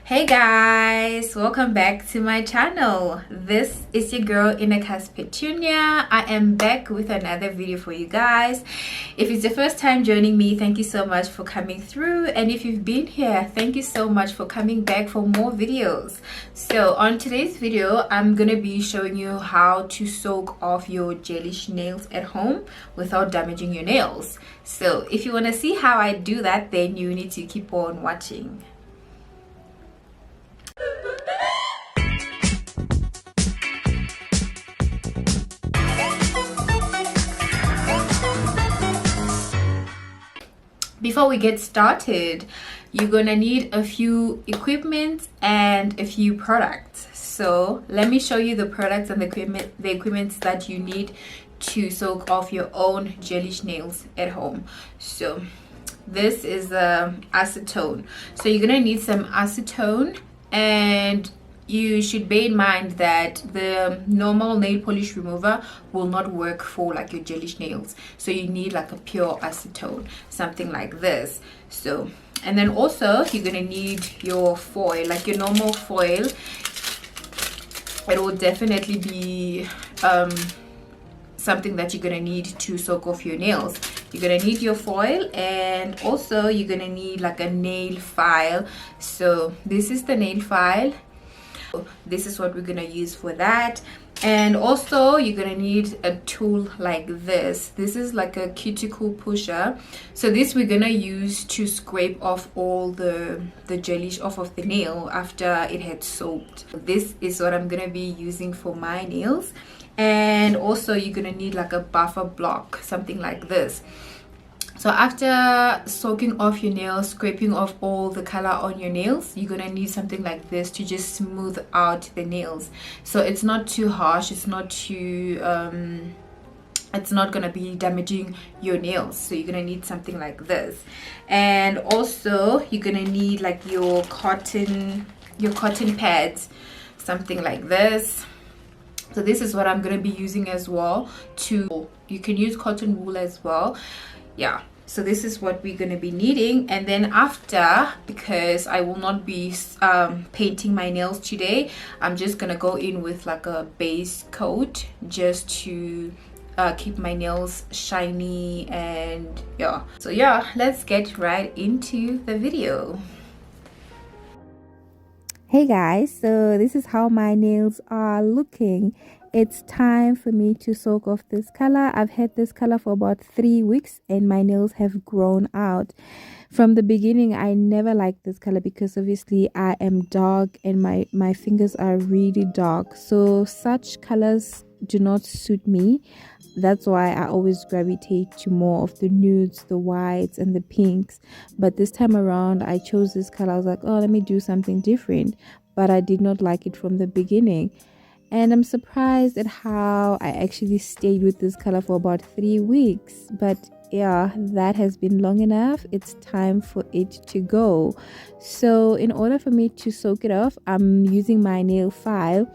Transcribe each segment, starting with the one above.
Hey guys, welcome back to my channel. This is your girl Inakas Petunia. I am back with another video for you guys. If it's the first time joining me, thank you so much for coming through, and if you've been here, thank you so much for coming back for more videos. So on today's video, I'm gonna be showing you how to soak off your gelish nails at home without damaging your nails. So if you want to see how I do that, then you need to keep on watching. Before we get started, you're gonna need a few equipment and a few products. So let me show you the products and the equipment that you need to soak off your own gelish nails at home. So this is acetone. So you're gonna need some acetone, and you should bear in mind that the normal nail polish remover will not work for like your gelish nails, so you need like a pure acetone, something like this. So, and then also you're gonna need your foil, like your normal foil. It will definitely be something that you're gonna need to soak off your nails. You're gonna need your foil, and also you're gonna need like a nail file. So this is the nail file. This is what we're gonna use for that. And also you're gonna need a tool like this. This is like a cuticle pusher. So this we're gonna use to scrape off all the gelish off of the nail after it had soaked. This is what I'm gonna be using for my nails. And also you're gonna need like a buffer block, something like this. So after soaking off your nails, scraping off all the color on your nails, you're gonna need something like this to just smooth out the nails. So it's not too harsh, it's not too it's not gonna be damaging your nails. So you're gonna need something like this. And also you're gonna need like your cotton pads, something like this. So this is what I'm gonna be using as well. You can use cotton wool as well. Yeah, so this is what we're going to be needing. And then after, because I will not be painting my nails today, I'm just going to go in with like a base coat just to keep my nails shiny. And yeah, so yeah, let's get right into the video. Hey guys, so this is how my nails are looking. It's time for me to soak off this color. I've had this color for about 3 weeks and my nails have grown out. From the beginning, I never liked this color because obviously I am dark and my fingers are really dark. So such colors do not suit me. That's why I always gravitate to more of the nudes, the whites and the pinks. But this time around I chose this color. I was like, oh, let me do something different. But I did not like it from the beginning. And I'm surprised at how I actually stayed with this color for about 3 weeks. But yeah, that has been long enough. It's time for it to go. So in order for me to soak it off, I'm using my nail file.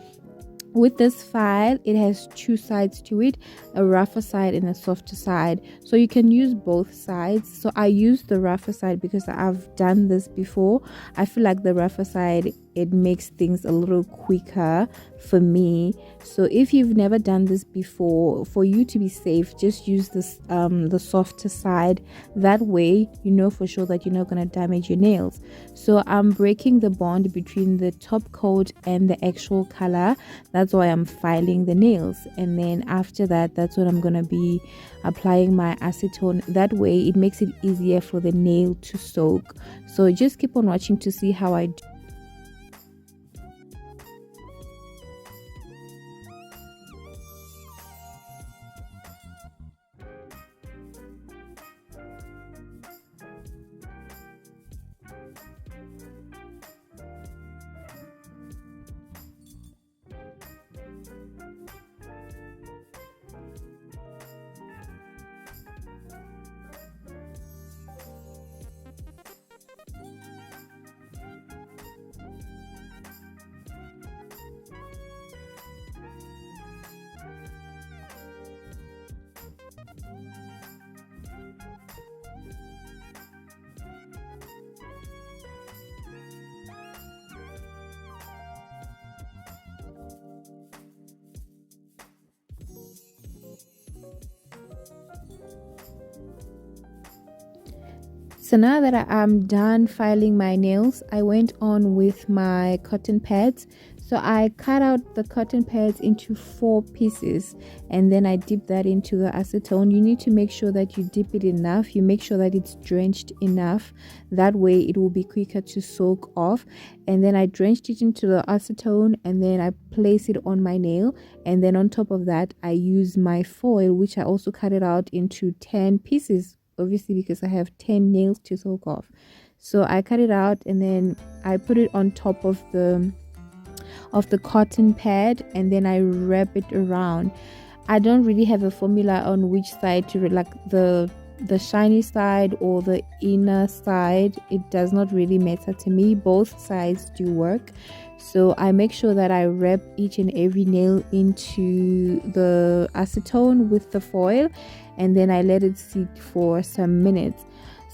With this file, it has 2 sides to it, a rougher side and a softer side. So you can use both sides. So I use the rougher side because I've done this before. I feel like the rougher side, it makes things a little quicker for me. So if you've never done this before, for you to be safe, just use this the softer side. That way you know for sure that you're not going to damage your nails. So I'm breaking the bond between the top coat and the actual color. That's why I'm filing the nails. And then after that, that's what I'm going to be applying my acetone. That way it makes it easier for the nail to soak. So just keep on watching to see how I do. So now that I'm done filing my nails, I went on with my cotton pads. So I cut out the cotton pads into 4 pieces, and then I dip that into the acetone. You need to make sure that you dip it enough. You make sure that it's drenched enough. That way it will be quicker to soak off. And then I drenched it into the acetone, and then I place it on my nail. And then on top of that, I use my foil, which I also cut it out into 10 pieces, obviously because I have 10 nails to soak off. So I cut it out, and then I put it on top of the cotton pad, and then I wrap it around. I don't really have a formula on which side to, like the shiny side or the inner side. It does not really matter to me. Both sides do work. So I make sure that I wrap each and every nail into the acetone with the foil, and then I let it sit for some minutes.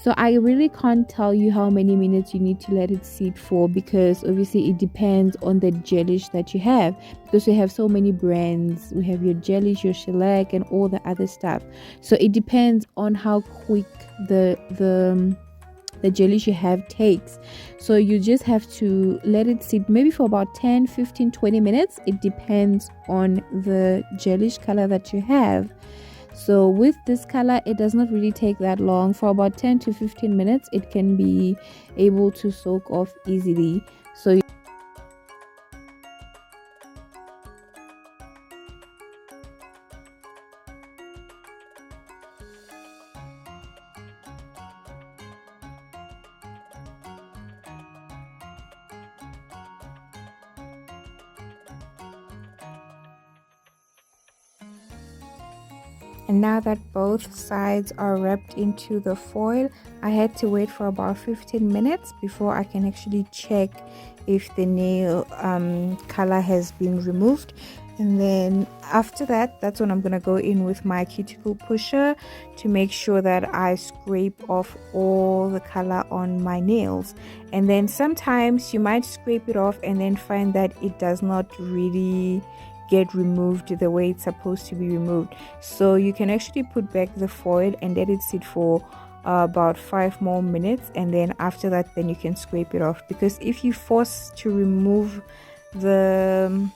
So I really can't tell you how many minutes you need to let it sit for, because obviously it depends on the gelish that you have, because we have so many brands. We have your gelish, your shellac, and all the other stuff. So it depends on how quick the gelish you have takes. So you just have to let it sit maybe for about 10, 15, 20 minutes. It depends on the gelish color that you have. So with this color, it does not really take that long. For about 10 to 15 minutes, it can be able to soak off easily. So and now that both sides are wrapped into the foil, I had to wait for about 15 minutes before I can actually check if the nail color has been removed. And then after that, that's when I'm gonna go in with my cuticle pusher to make sure that I scrape off all the color on my nails. And then sometimes you might scrape it off and then find that it does not really get removed the way it's supposed to be removed. So you can actually put back the foil and let it sit for about 5 more minutes, and then after that, then you can scrape it off. Because if you force to remove the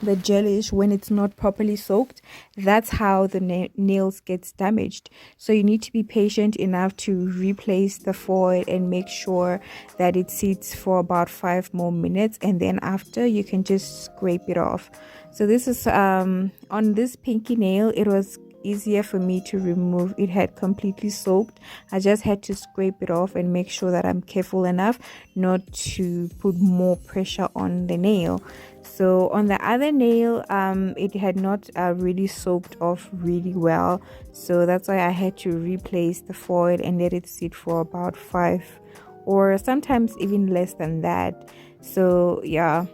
gelish when it's not properly soaked, that's how the nails gets damaged. So you need to be patient enough to replace the foil and make sure that it sits for about 5 more minutes, and then after you can just scrape it off. So this is on this pinky nail, it was easier for me to remove. It had completely soaked. I just had to scrape it off and make sure that I'm careful enough not to put more pressure on the nail. So on the other nail, it had not really soaked off really well, so that's why I had to replace the foil and let it sit for about 5 or sometimes even less than that. So yeah,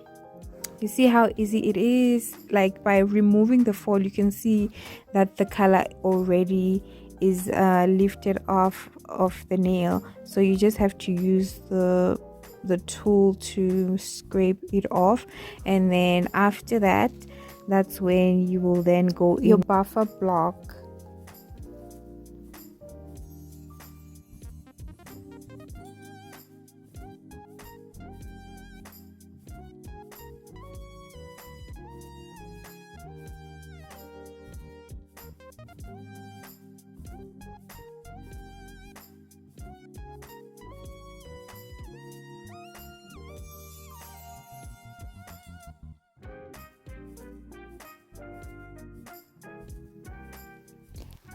you see how easy it is. Like by removing the foil, you can see that the color already is lifted off of the nail. So you just have to use the tool to scrape it off, and then after that, that's when you will then go in your buffer block.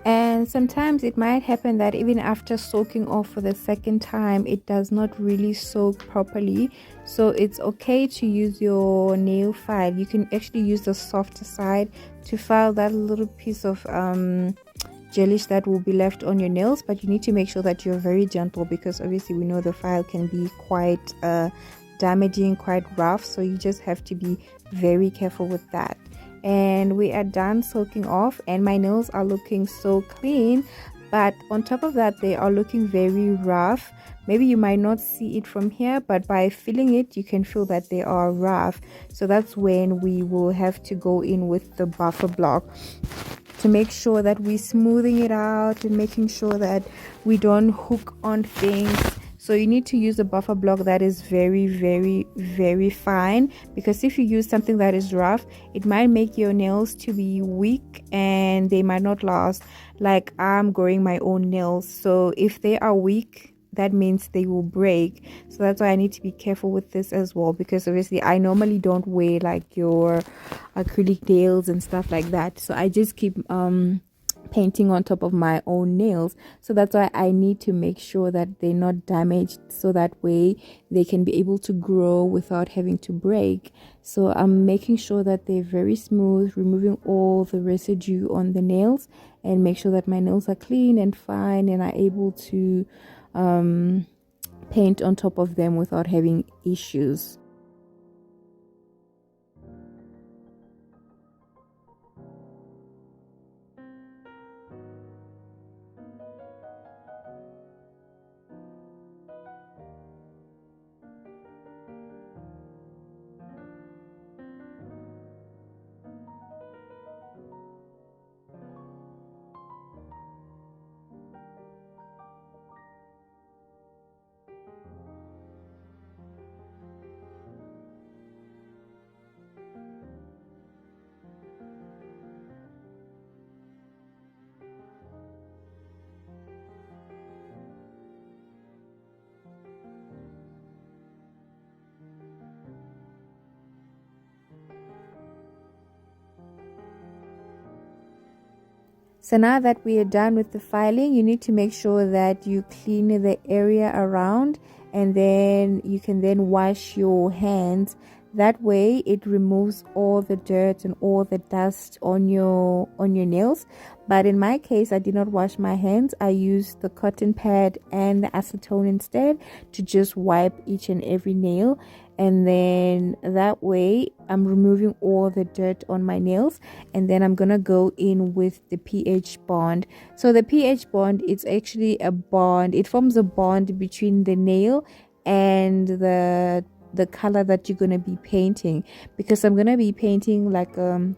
And sometimes it might happen that even after soaking off for the second time, it does not really soak properly. So it's okay to use your nail file. You can actually use the softer side to file that little piece of gelish that will be left on your nails, but you need to make sure that you're very gentle, because obviously we know the file can be quite damaging, quite rough. So you just have to be very careful with that. And we are done soaking off, and my nails are looking so clean, but on top of that they are looking very rough. Maybe you might not see it from here, but by feeling it you can feel that they are rough. So that's when we will have to go in with the buffer block to to make sure that we're smoothing it out and making sure that we don't hook on things. So you need to use a buffer block that is very, very, very fine, because if you use something that is rough, it might make your nails to be weak and they might not last. Like, I'm growing my own nails, so if they are weak, that means they will break. So that's why I need to be careful with this as well, because obviously I normally don't wear like your acrylic nails and stuff like that, so I just keep painting on top of my own nails. So that's why I need to make sure that they're not damaged, so that way they can be able to grow without having to break. So I'm making sure that they're very smooth, removing all the residue on the nails, and make sure that my nails are clean and fine and are able to paint on top of them without having issues. So now that we are done with the filing, you need to make sure that you clean the area around, and then you can then wash your hands. That way it removes all the dirt and all the dust on your nails. But in my case, I did not wash my hands. I used the cotton pad and the acetone instead to just wipe each and every nail, and then that way I'm removing all the dirt on my nails. And then I'm gonna go in with the pH bond. So the pH bond, it's actually a bond. It forms a bond between the nail and the color that you're gonna be painting, because I'm gonna be painting like a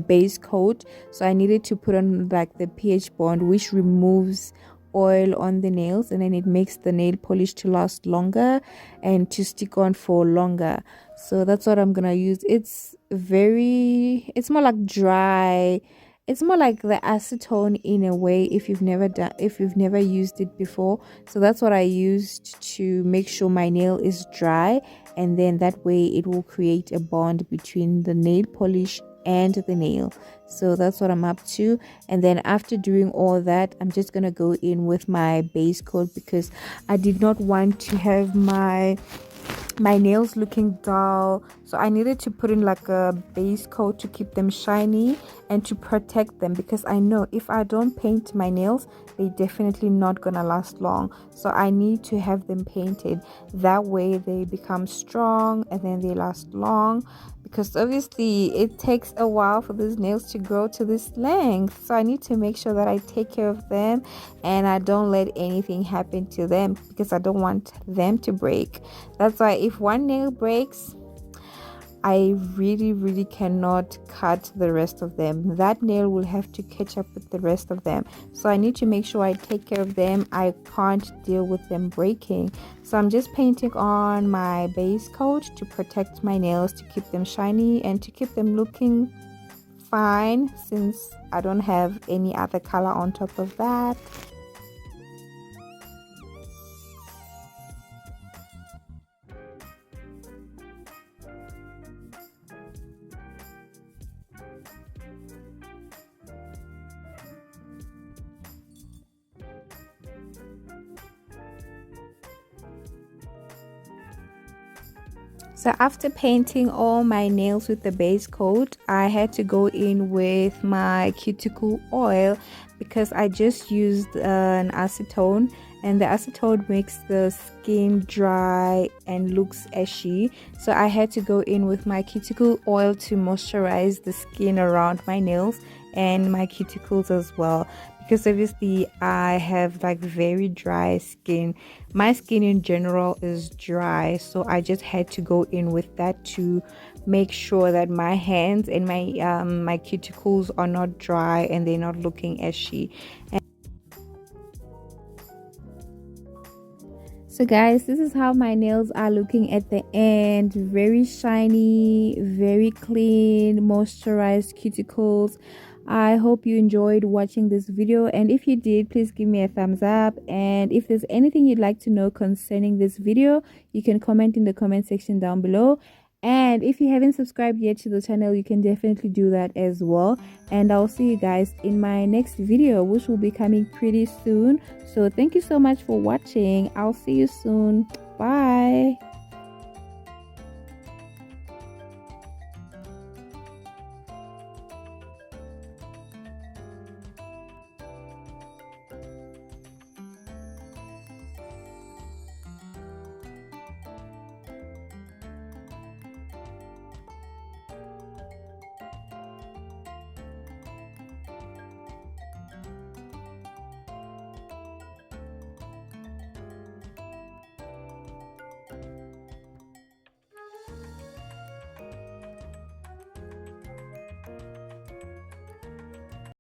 base coat, so I needed to put on like the pH bond, which removes oil on the nails, and then it makes the nail polish to last longer and to stick on for longer. So that's what I'm gonna use. It's more like dry. It's more like the acetone in a way, if you've never used it before. So that's what I used to make sure my nail is dry, and then that way it will create a bond between the nail polish and the nail. So that's what I'm up to. And then after doing all that, I'm just gonna go in with my base coat, because I did not want to have my nails looking dull, so I needed to put in like a base coat to keep them shiny and to protect them, because I know if I don't paint my nails, they're definitely not gonna last long. So I need to have them painted, that way they become strong and then they last long, because obviously it takes a while for these nails to grow to this length. So I need to make sure that I take care of them and I don't let anything happen to them, because I don't want them to break. That's why if one nail breaks, I really cannot cut the rest of them. That nail will have to catch up with the rest of them. So I need to make sure I take care of them. I can't deal with them breaking. So I'm just painting on my base coat to protect my nails, to keep them shiny and to keep them looking fine, since I don't have any other color on top of that. So after painting all my nails with the base coat, I had to go in with my cuticle oil, because I just used an acetone, and the acetone makes the skin dry and looks ashy. So I had to go in with my cuticle oil to moisturize the skin around my nails and my cuticles as well, because obviously I have like very dry skin. My skin in general is dry, so I just had to go in with that to make sure that my hands and my cuticles are not dry and they're not looking ashy. So guys, this is how my nails are looking at the end. Very shiny, very clean, moisturized cuticles. I hope you enjoyed watching this video, and if you did, please give me a thumbs up. And if there's anything you'd like to know concerning this video, you can comment in the comment section down below. And if you haven't subscribed yet to the channel, you can definitely do that as well. And I'll see you guys in my next video, which will be coming pretty soon. So thank you so much for watching. I'll see you soon. Bye.